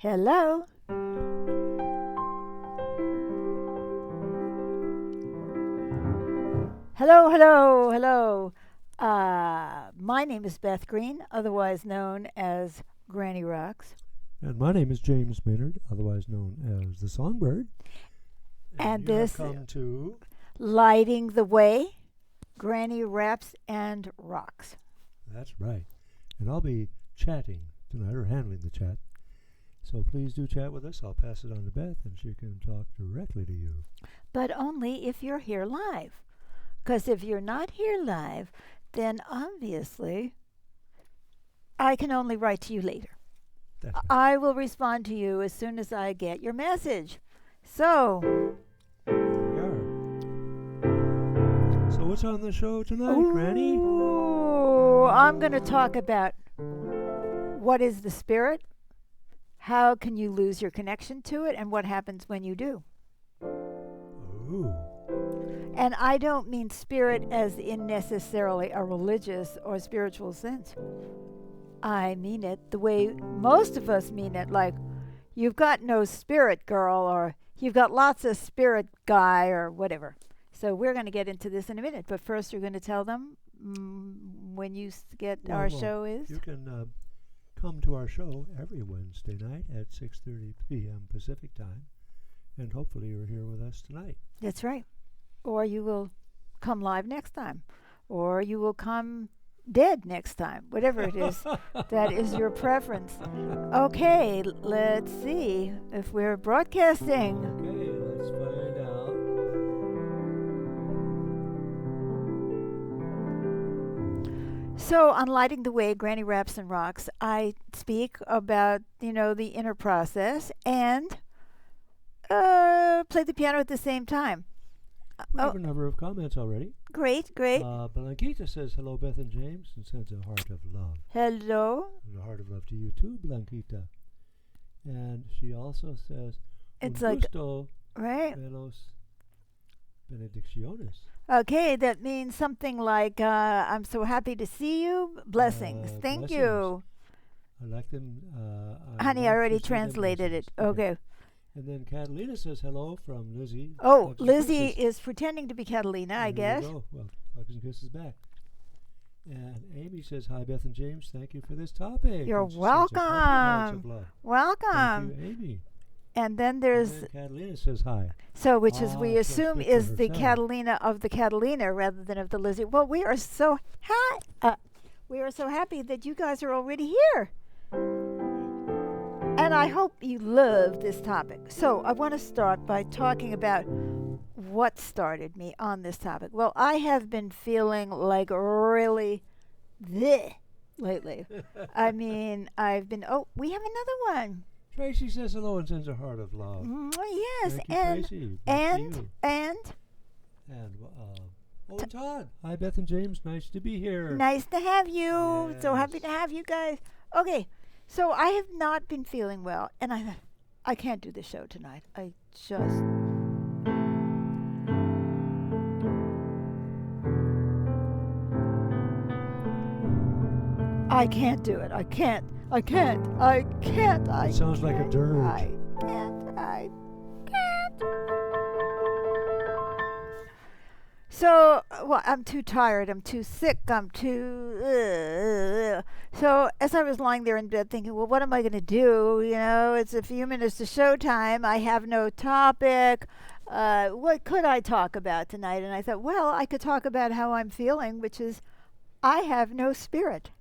Hello? Hello, hello, hello. My name is Beth Green, otherwise known as Granny Rocks. And my name is James Maynard, otherwise known as the Songbird. And you this have come to Lighting the Way, Granny Raps and Rocks. That's right. And I'll be chatting tonight, or handling the chat. So please do chat with us. I'll pass it on to Beth, and she can talk directly to you. But only if you're here live. Because if you're not here live, then obviously I can only write to you later. That's right. I will respond to you as soon as I get your message. So, Here we are. So what's on the show tonight, Granny? I'm going to talk about what is the spirit, how can you lose your connection to it, and what happens when you do. Ooh. And I don't mean spirit as in necessarily a religious or spiritual sense. I mean it the way most of us mean it, like, you've got no spirit, girl, or you've got lots of spirit, guy, or whatever. So we're going to get into this in a minute, but first you're going to tell them when you get our show is? You can come to our show every Wednesday night at 6:30 p.m. Pacific time, and hopefully you're here with us tonight. That's right. Or you will come live next time, or you will come dead next time, whatever it is. That is your preference. Okay, let's see if we're broadcasting. Okay, let's find out. So on Lighting the Way, Granny Raps and Rocks, I speak about, the inner process and play the piano at the same time. We have a number of comments already. Great. Blanquita says, hello, Beth and James, and sends a heart of love. Hello. And a heart of love to you too, Blanquita. And she also says, It's Un like, gusto right? velos benedicciones. Okay, that means something like, I'm so happy to see you. Blessings. Thank Blessings. you. I like them. Honey, like I to already see them translated it. blessings. Okay. And then Catalina says hello from Lizzie. Oh, Hugs and Lizzie kisses. is pretending to be Catalina, I There you guess. go. Well, hugs and kisses back. And Amy says, hi, Beth and James. Thank you for this topic. You're And she sends a couple hearts of welcome. love. Welcome. Thank you, Amy. And then And there's, then Catalina says hi. so which is we so assume speak for is the herself. Catalina of the Catalina rather than of the Lizzie. Well, we are so happy that you guys are already here. And I hope you love this topic. So I want to start by talking about what started me on this topic. Well, I have been feeling like really bleh lately. I mean, we have another one. Tracy says hello and sends a heart of love. Yes, Thank you, and Tracy. Back to and you. and And Todd. Hi, Beth and James. Nice to be here. nice to have you. So happy to Yes. have you guys. Okay, so I have not been feeling well, and I can't do the show tonight. I can't do it. I can't. It sounds like a dirge. I can't. So, I'm too tired. I'm too sick. I'm too. So, as I was lying there in bed thinking, well, what am I going to do? It's a few minutes to showtime. I have no topic. What could I talk about tonight? And I thought, well, I could talk about how I'm feeling, which is I have no spirit.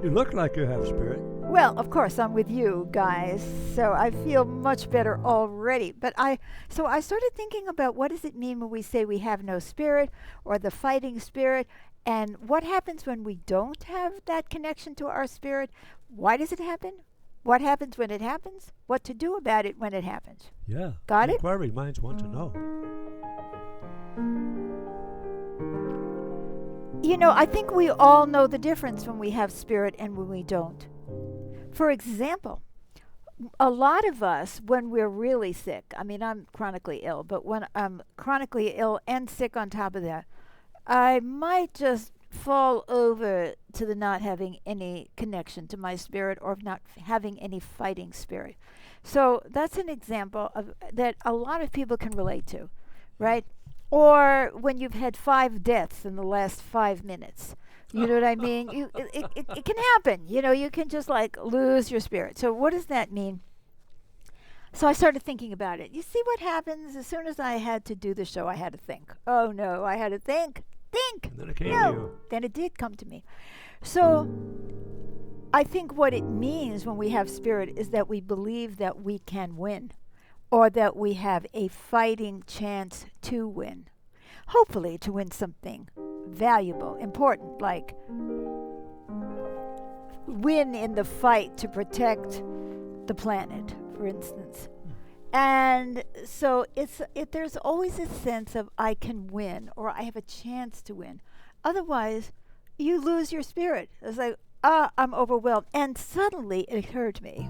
You look like you have spirit. Well, of course, I'm with you guys, so I feel much better already. But I started thinking about what does it mean when we say we have no spirit or the fighting spirit, and what happens when we don't have that connection to our spirit? Why does it happen? What happens when it happens? What to do about it when it happens? Yeah. Got it? Inquiring minds want to know. I think we all know the difference when we have spirit and when we don't. For example, a lot of us, when we're really sick, I mean, I'm chronically ill, but when I'm chronically ill and sick on top of that, I might just fall over to the not having any connection to my spirit or not having any fighting spirit. So that's an example of that a lot of people can relate to, right? Or when you've had 5 deaths in the last 5 minutes. You know what I mean? It can happen. You can just like lose your spirit. So what does that mean? So I started thinking about it. You see what happens as soon as I had to do the show, I had to think. Oh no, I had to think. And then it came to you. Then it did come to me. So I think what it means when we have spirit is that we believe that we can win or that we have a fighting chance to win. Hopefully to win something valuable, important, like win in the fight to protect the planet, for instance. And so there's always a sense of I can win or I have a chance to win. Otherwise, you lose your spirit. It's like, I'm overwhelmed. And suddenly it occurred to me.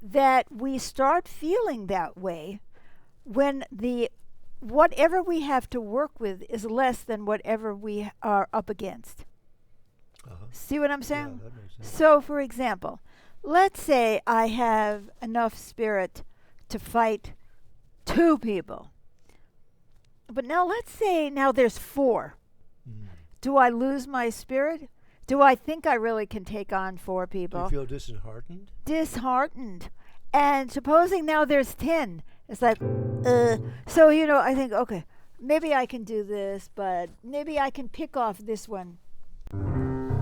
That we start feeling that way when whatever we have to work with is less than whatever we are up against. See what I'm saying? Yeah, that makes sense. So, for example, let's say I have enough spirit to fight 2 people. But now let's say now there's 4. Do I lose my spirit? Do I think I really can take on 4 people? Do you feel disheartened? Disheartened. And supposing now there's 10. It's like, So, I think, okay, maybe I can do this, but maybe I can pick off this one.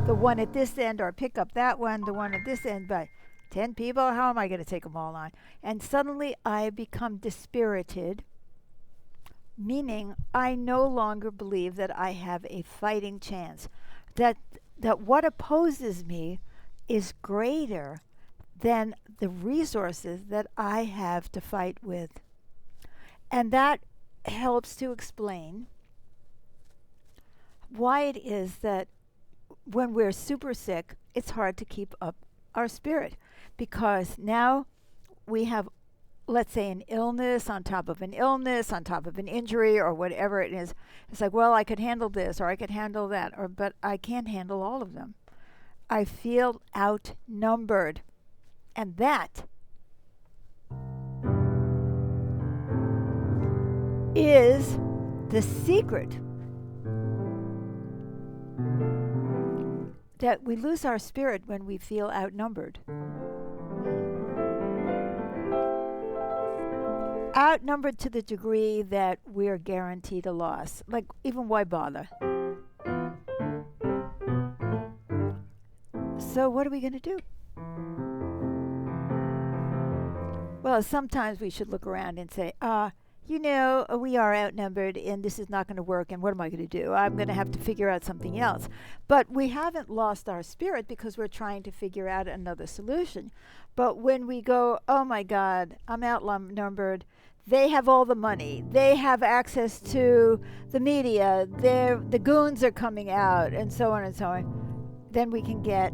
The one at this end, or pick up that one, the one at this end, but 10 people, how am I going to take them all on? And suddenly I become dispirited, meaning I no longer believe that I have a fighting chance, that what opposes me is greater than the resources that I have to fight with. And that helps to explain why it is that when we're super sick, it's hard to keep up our spirit, because now we have, let's say, an illness on top of an illness on top of an injury or whatever it is. It's like, well, I could handle this or I could handle that, but I can't handle all of them. I feel outnumbered. And that is the secret that we lose our spirit when we feel outnumbered. Outnumbered to the degree that we're guaranteed a loss. Like, even why bother? So what are we going to do? Well, sometimes we should look around and say, we are outnumbered and this is not going to work, and what am I going to do? I'm going to have to figure out something else. But we haven't lost our spirit because we're trying to figure out another solution. But when we go, oh my God, I'm outnumbered, they have all the money, they have access to the media, the goons are coming out, and so on and so on, then we can get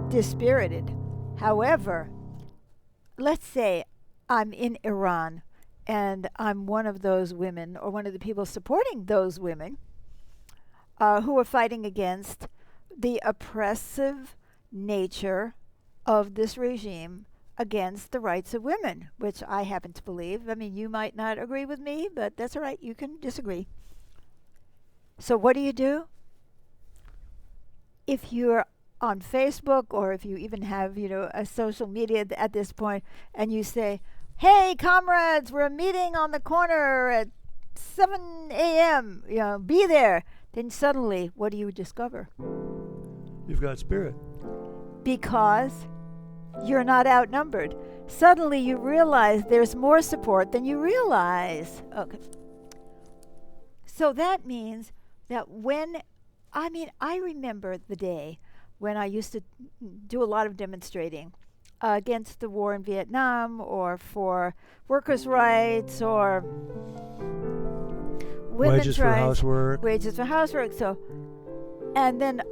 dispirited. However, let's say I'm in Iran and I'm one of those women or one of the people supporting those women who are fighting against the oppressive nature of this regime against the rights of women, which I happen to believe. I mean, you might not agree with me, but that's all right. You can disagree. So what do? If you're on Facebook, or if you even have, a social media at this point, and you say, hey, comrades, we're meeting on the corner at 7 a.m., be there. Then suddenly, what do you discover? You've got spirit. Because you're not outnumbered. Suddenly you realize there's more support than you realize. Okay. So that means that I remember the day when I used to do a lot of demonstrating against the war in Vietnam, or for workers' rights, or women's wages rights. For housework. Wages for housework. So, and then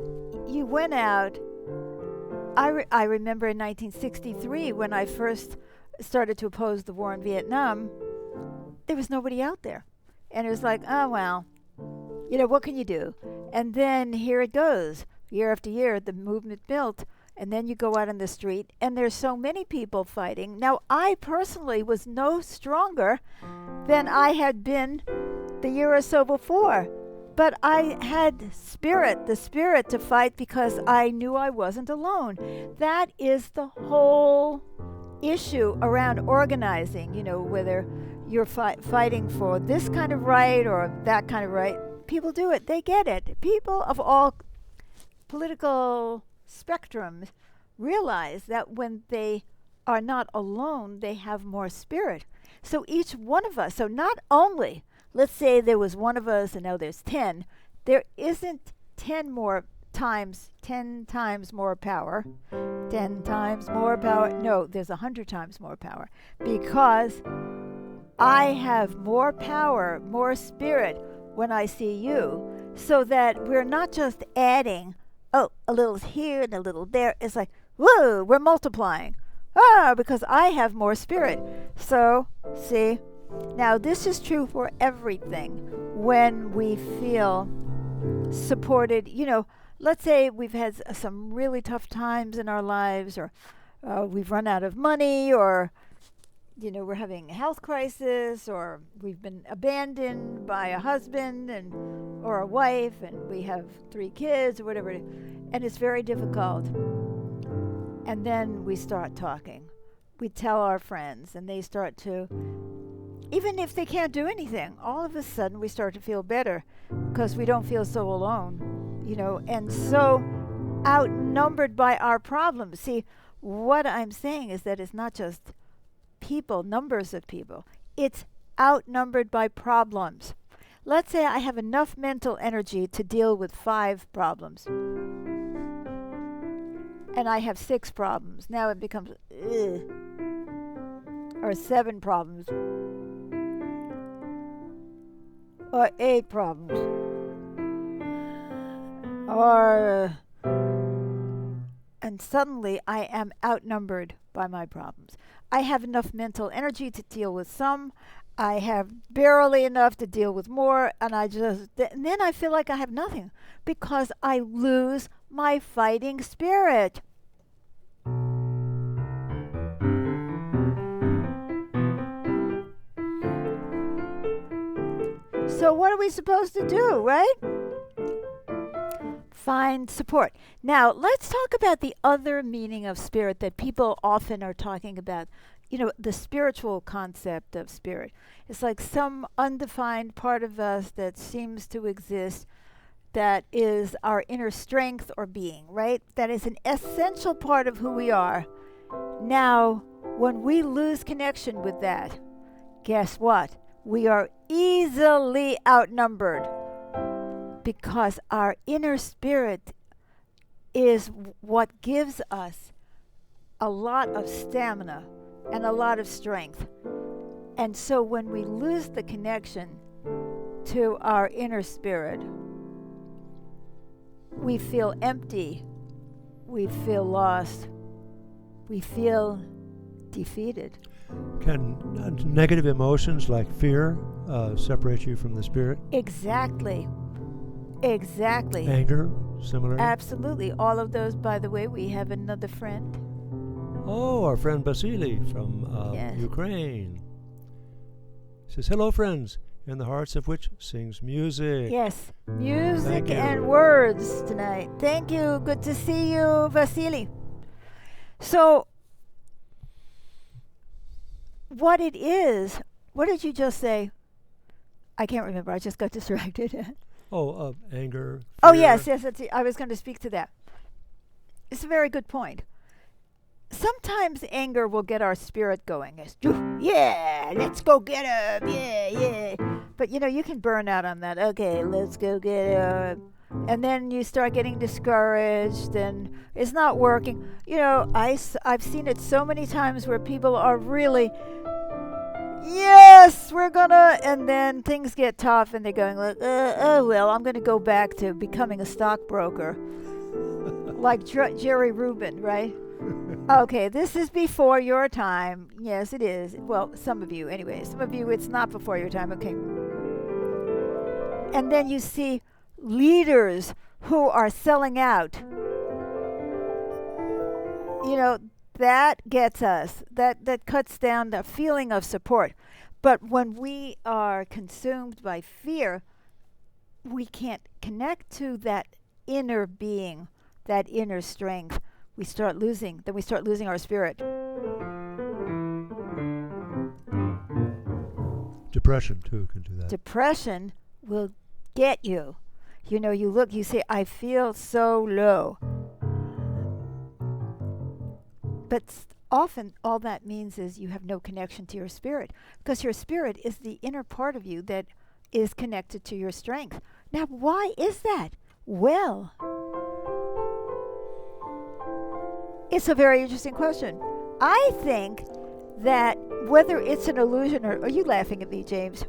you went out. I remember in 1963 when I first started to oppose the war in Vietnam, there was nobody out there. And it was like, oh, well, what can you do? And then here it goes. Year after year, the movement built. And then you go out in the street, and there's so many people fighting. Now, I personally was no stronger than I had been the year or so before. But I had the spirit to fight because I knew I wasn't alone. That is the whole issue around organizing, whether you're fighting for this kind of right or that kind of right. People do it. They get it. People of all political spectrums realize that when they are not alone, they have more spirit. So each one of us, so not only, let's say there was one of us and now there's 10, there isn't 10 times more power, 10 times more power. No, there's 100 times more power, because I have more power, more spirit when I see you, so that we're not just adding, a little here and a little there. It's like, whoa, we're multiplying. Because I have more spirit. So, see, now this is true for everything. When we feel supported, let's say we've had some really tough times in our lives, or we've run out of money, or we're having a health crisis, or we've been abandoned by a husband or a wife, and we have 3 kids or whatever, and it's very difficult. And then we start talking. We tell our friends, and they start to, even if they can't do anything, all of a sudden we start to feel better because we don't feel so alone, and so outnumbered by our problems. See, what I'm saying is that it's not just people, numbers of people. It's outnumbered by problems. Let's say I have enough mental energy to deal with 5 problems. And I have 6 problems. Now it becomes, or 7 problems. Or 8 problems. And suddenly I am outnumbered by my problems. I have enough mental energy to deal with some. I have barely enough to deal with more. And then I feel like I have nothing because I lose my fighting spirit. So what are we supposed to do, right? Find support. Now, let's talk about the other meaning of spirit that people often are talking about. The spiritual concept of spirit. It's like some undefined part of us that seems to exist, that is our inner strength or being, right? That is an essential part of who we are. Now, when we lose connection with that, guess what? We are easily outnumbered, because our inner spirit is what gives us a lot of stamina and a lot of strength. And so when we lose the connection to our inner spirit, we feel empty, we feel lost, we feel defeated. Can negative emotions like fear separate you from the spirit? Exactly. Anger, similar? Absolutely. All of those, by the way, we have another friend. Oh, our friend Vasily from Ukraine. Says, hello, friends, in the hearts of which sings music. Yes, music and words tonight. Thank you. Good to see you, Vasily. So, what it is, what did you just say? I can't remember. I just got distracted. Anger. Fear. Oh, yes. I was going to speak to that. It's a very good point. Sometimes anger will get our spirit going. It's, yeah, let's go get him. Yeah. But, you can burn out on that. Okay, let's go get him. And then you start getting discouraged and it's not working. I've seen it so many times where people are really, yes, we're gonna, and then things get tough and they're going like, well, I'm gonna go back to becoming a stockbroker. Like Jerry Rubin, right? Okay, this is before your time. Yes, it is. Well, some of you, anyway. Some of you, it's not before your time. Okay. And then you see leaders who are selling out. You know, that gets us. That cuts down the feeling of support. But when we are consumed by fear, we can't connect to that inner being, that inner strength. We start losing our spirit. Depression, too, can do that. Depression will get you. You know, you look, you say, I feel so low. But often all that means is you have no connection to your spirit, because your spirit is the inner part of you that is connected to your strength. Now, why is that? Well, it's a very interesting question. I think that whether it's an illusion or... Are you laughing at me, James?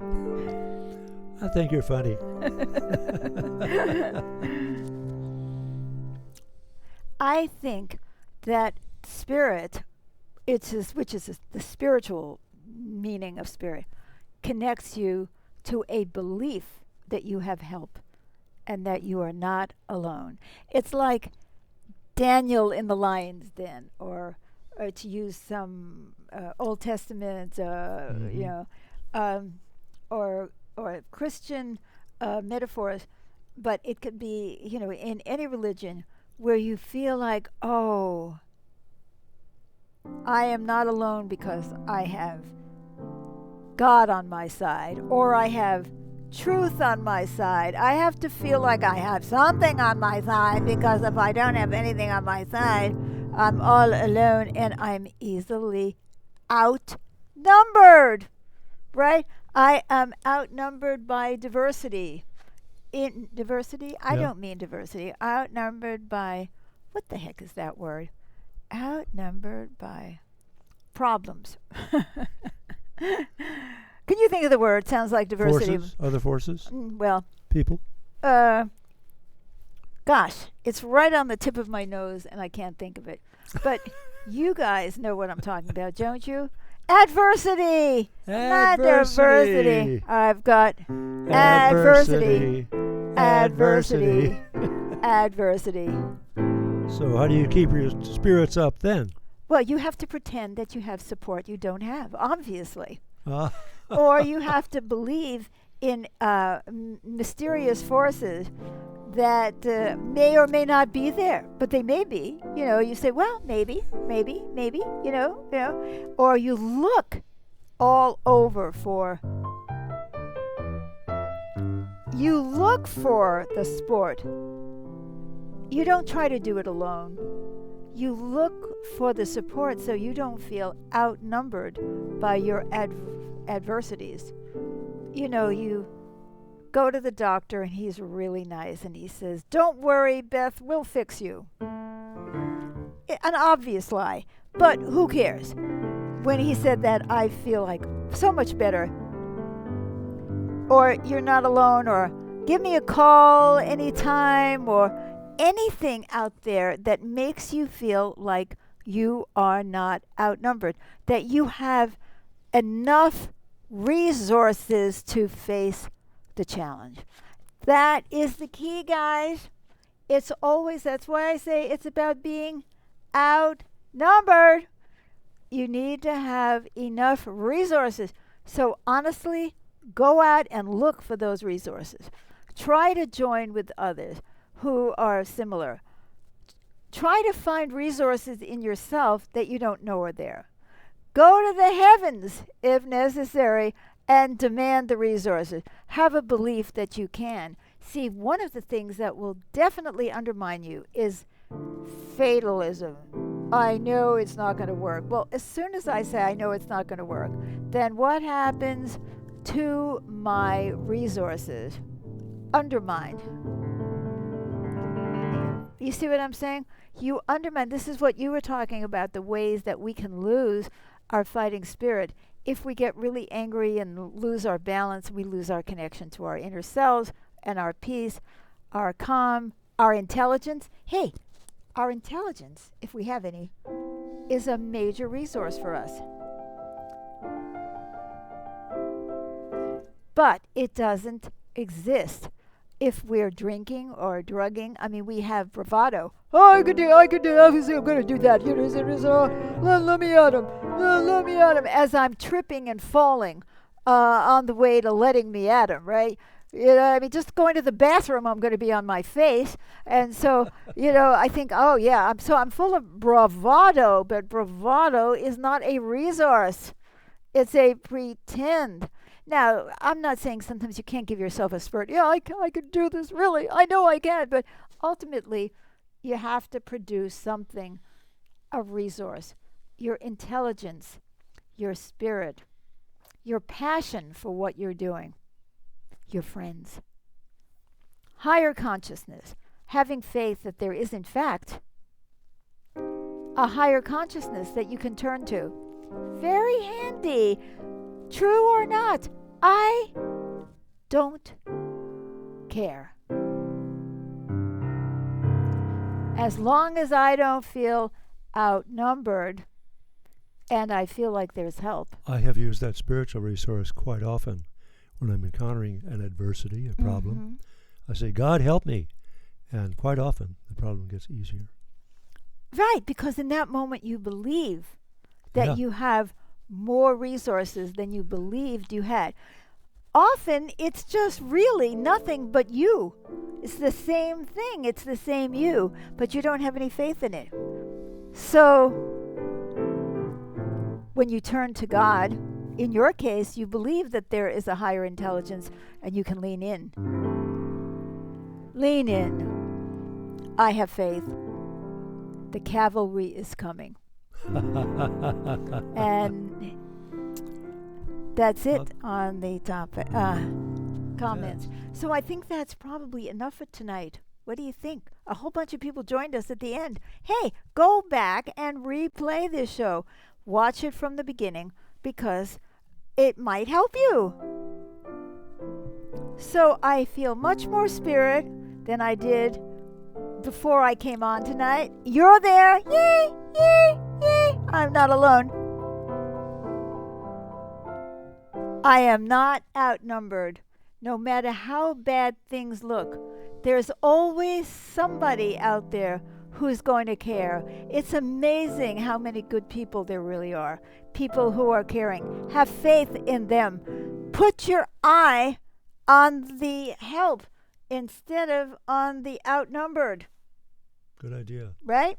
I think you're funny. I think that spirit, which is the spiritual meaning of spirit, connects you to a belief that you have help and that you are not alone. It's like Daniel in the lion's den, or to use some Old Testament, you know, or Christian metaphors, but it could be, you know, in any religion where you feel like, oh, I am not alone because I have God on my side, or I have truth on my side. I have to feel like I have something on my side, because if I don't have anything on my side, I'm all alone and I'm easily outnumbered, right? I am outnumbered by diversity. In diversity? I don't mean diversity. Outnumbered by, what the heck is that word? Outnumbered by problems. Can you think of the word? Sounds like diversity. Forces? Other forces? Well, People? gosh, it's right on the tip of my nose and I can't think of it. But you guys know what I'm talking about, don't you? Adversity! Not diversity. I've got adversity. Adversity. Adversity. So how do you keep your spirits up then? Well, you have to pretend that you have support you don't have, obviously. Ah. Or you have to believe in mysterious forces that may or may not be there, but they may be. You know, you say, well, maybe, you know. Or you look all over for the sport. You don't try to do it alone. You look for the support so you don't feel outnumbered by your adversities. You know, you go to the doctor and he's really nice and he says, don't worry, Beth, we'll fix you. An obvious lie, but who cares? When he said that, I feel like so much better. Or you're not alone, or give me a call anytime, or anything out there that makes you feel like you are not outnumbered, that you have enough resources to face the challenge. That is the key, guys. It's always, that's why I say it's about being outnumbered. You need to have enough resources. So honestly, go out and look for those resources. Try to join with others who are similar. Try to find resources in yourself that you don't know are there. Go to the heavens if necessary and demand the resources. Have a belief that you can. See, one of the things that will definitely undermine you is fatalism. I know it's not going to work. Well, as soon as I say I know it's not going to work, then what happens to my resources? Undermined. You see what I'm saying? You undermine. This is what you were talking about, the ways that we can lose our fighting spirit. If we get really angry and lose our balance, we lose our connection to our inner selves and our peace, our calm, our intelligence. Hey, our intelligence, if we have any, is a major resource for us. But it doesn't exist if we're drinking or drugging. I mean, we have bravado. Oh, I could do, obviously I'm going to do that. You know, let me at him. Let me at him. As I'm tripping and falling on the way to letting me at him, right? You know, I mean, just going to the bathroom, I'm going to be on my face. And so, you know, I think, oh, yeah, I'm full of bravado, but bravado is not a resource. It's a pretend. Now, I'm not saying sometimes you can't give yourself a spurt. Yeah, I can do this, really. I know I can. But ultimately, you have to produce something, a resource. Your intelligence, your spirit, your passion for what you're doing, your friends. Higher consciousness, having faith that there is, in fact, a higher consciousness that you can turn to. Very handy. True or not, I don't care. As long as I don't feel outnumbered and I feel like there's help. I have used that spiritual resource quite often when I'm encountering an adversity, a problem. Mm-hmm. I say, God help me. And quite often the problem gets easier. Right, because in that moment you believe that you have more resources than you believed you had. Often it's just really nothing but you. It's the same thing. It's the same you, but you don't have any faith in it. So when you turn to God, in your case, you believe that there is a higher intelligence and you can lean in. Lean in. I have faith. The cavalry is coming. And that's it on the topic comments. Yes. So I think that's probably enough for tonight. What do you think? A whole bunch of people joined us at the end. Hey, go back and replay this show. Watch it from the beginning because it might help you. So I feel much more spirit than I did before I came on tonight. You're there. Yay, yay, yay. I'm not alone. I am not outnumbered. No matter how bad things look, there's always somebody out there who's going to care. It's amazing how many good people there really are. People who are caring. Have faith in them. Put your eye on the help instead of on the outnumbered. Good idea. Right?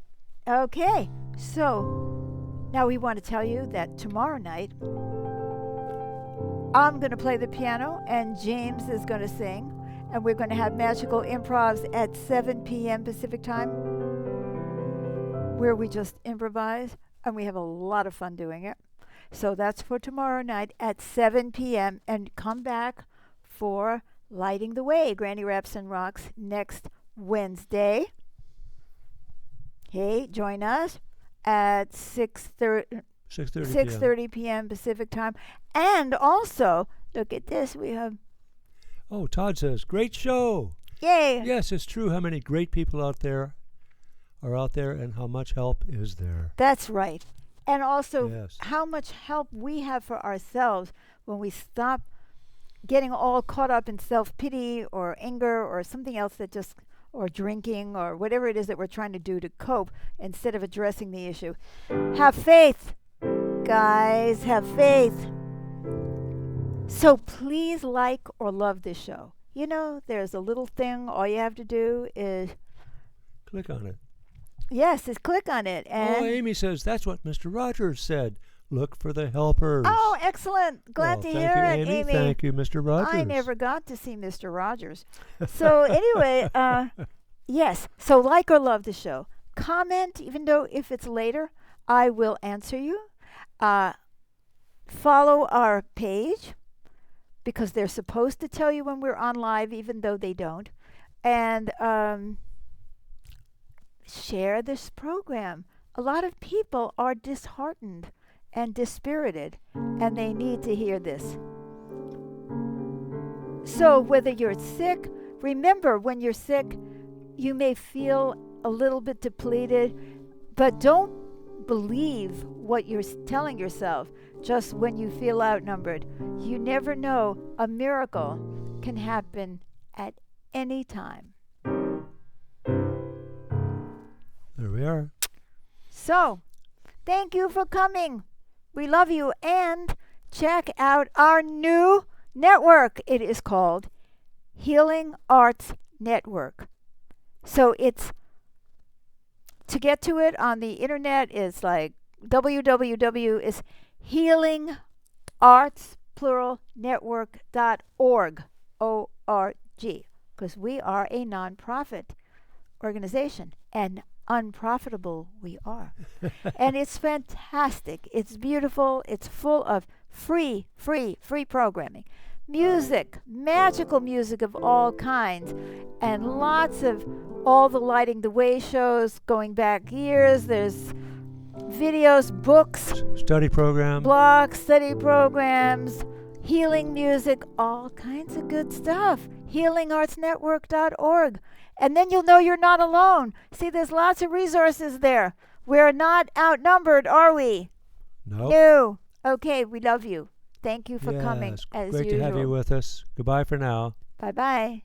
Okay. So now we want to tell you that tomorrow night I'm going to play the piano and James is going to sing, and we're going to have magical improvs at 7 p.m. Pacific time where we just improvise and we have a lot of fun doing it. So that's for tomorrow night at 7 p.m. and come back for Lighting the Way, Granny Raps and Rocks next Wednesday. Hey, join us at 6:30 p.m. Pacific time. And also, look at this, we have... Oh, Todd says, great show. Yay. Yes, it's true how many great people are out there and how much help is there. That's right. And also Yes. how much help we have for ourselves when we stop getting all caught up in self-pity or anger or something else that just... or drinking or whatever it is that we're trying to do to cope instead of addressing the issue. Have faith. Guys, have faith. So please like or love this show. You know, there's a little thing. All you have to do is... Click on it. Yes, is click on it. And Amy says, that's what Mr. Rogers said. Look for the helpers. Oh, excellent. Glad to hear it, Amy. Thank you, Mr. Rogers. I never got to see Mr. Rogers. So anyway, yes. So like or love the show. Comment, even though if it's later, I will answer you. Follow our page because they're supposed to tell you when we're on live, even though they don't. And share this program. A lot of people are disheartened and dispirited, and they need to hear this. So whether you're sick, remember when you're sick, you may feel a little bit depleted, but don't believe what you're telling yourself just when you feel outnumbered. You never know. A miracle can happen at any time. There we are. So, thank you for coming. We love you. And check out our new network. It is called Healing Arts Network. So to get to it on the internet is like www is healingartsplural.network.org, O-R-G, because we are a nonprofit organization, and unprofitable we are. And it's fantastic. It's beautiful. It's full of free programming. Music, magical music of all kinds, and lots of all the Lighting the Way shows going back years. There's videos, books, Study program. blogs, study programs, healing music, all kinds of good stuff. HealingArtsNetwork.org. And then you'll know you're not alone. See, there's lots of resources there. We're not outnumbered, are we? Nope. No. Okay, we love you. Thank you for coming, Yes, as great usual. to have you with us. Goodbye for now. Bye-bye.